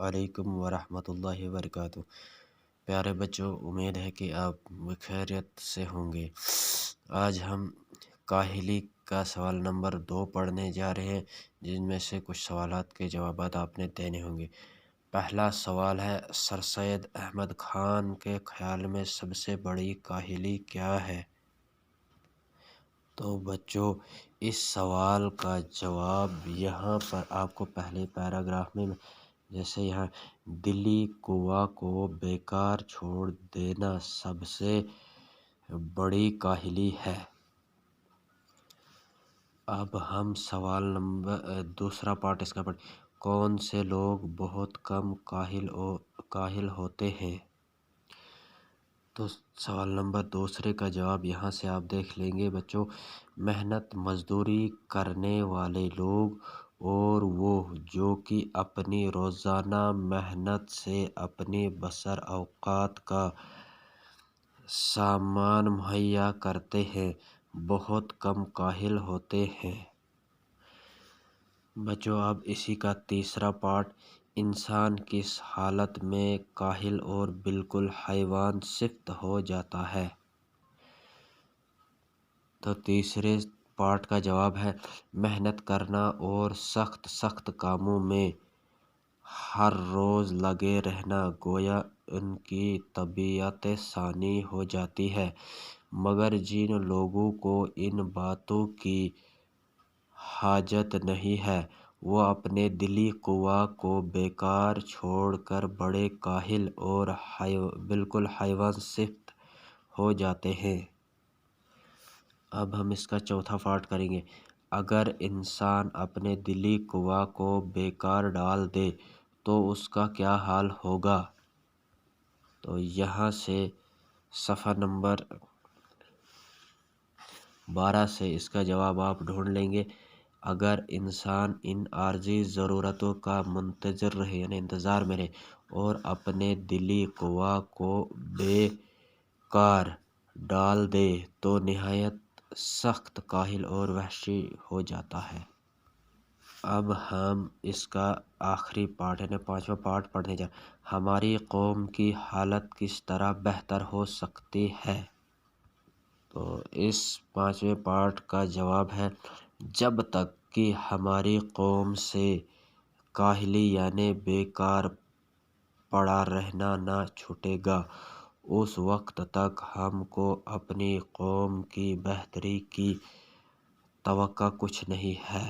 علیکم ورحمۃ اللہ وبرکاتہ۔ پیارے بچوں، امید ہے کہ آپ بخیریت سے ہوں گے۔ آج ہم کاہلی کا سوال نمبر 2 پڑھنے جا رہے ہیں، جن میں سے کچھ سوالات کے جوابات آپ نے دینے ہوں گے۔ پہلا سوال ہے، سر سید احمد خان کے خیال میں سب سے بڑی کاہلی کیا ہے؟ تو بچوں، اس سوال کا جواب یہاں پر آپ کو پہلے پیراگراف میں جیسے یہاں دلی قوا کو بیکار چھوڑ دینا سب سے بڑی کاہلی ہے۔ اب ہم سوال نمبر دوسرا پارٹ اس کا پڑھ، کون سے لوگ بہت کم کاہل ہوتے ہیں؟ تو سوال نمبر دوسرے کا جواب یہاں سے آپ دیکھ لیں گے بچوں، محنت مزدوری کرنے والے لوگ اور وہ جو کہ اپنی روزانہ محنت سے اپنے بسر اوقات کا سامان مہیا کرتے ہیں، بہت کم کاہل ہوتے ہیں۔ بچوں، اب اسی کا تیسرا پارٹ، انسان کس حالت میں کاہل اور بالکل حیوان صفت ہو جاتا ہے؟ تو تیسرے پارٹ کا جواب ہے، محنت کرنا اور سخت کاموں میں ہر روز لگے رہنا گویا ان کی طبیعت ثانی ہو جاتی ہے، مگر جن لوگوں کو ان باتوں کی حاجت نہیں ہے وہ اپنے دلی قوا کو بیکار چھوڑ کر بڑے کاہل اور بالکل حیوان صفت ہو جاتے ہیں۔ اب ہم اس کا چوتھا پارٹ کریں گے، اگر انسان اپنے دلی قوا کو بیکار ڈال دے تو اس کا کیا حال ہوگا؟ تو یہاں سے صفحہ نمبر 12 سے اس کا جواب آپ ڈھونڈ لیں گے۔ اگر انسان ان عارضی ضرورتوں کا منتظر رہے یعنی انتظار میں رہے اور اپنے دلی قوا کو بیکار ڈال دے تو نہایت سخت کاہل اور وحشی ہو جاتا ہے۔ اب ہم اس کا آخری پارٹ یعنی 5واں پارٹ پڑھنے جا، ہماری قوم کی حالت کس طرح بہتر ہو سکتی ہے؟ تو اس 5ویں پارٹ کا جواب ہے، جب تک کہ ہماری قوم سے کاہلی یعنی بیکار پڑا رہنا نہ چھوٹے گا، اس وقت تک ہم کو اپنی قوم کی بہتری کی توقع کچھ نہیں ہے۔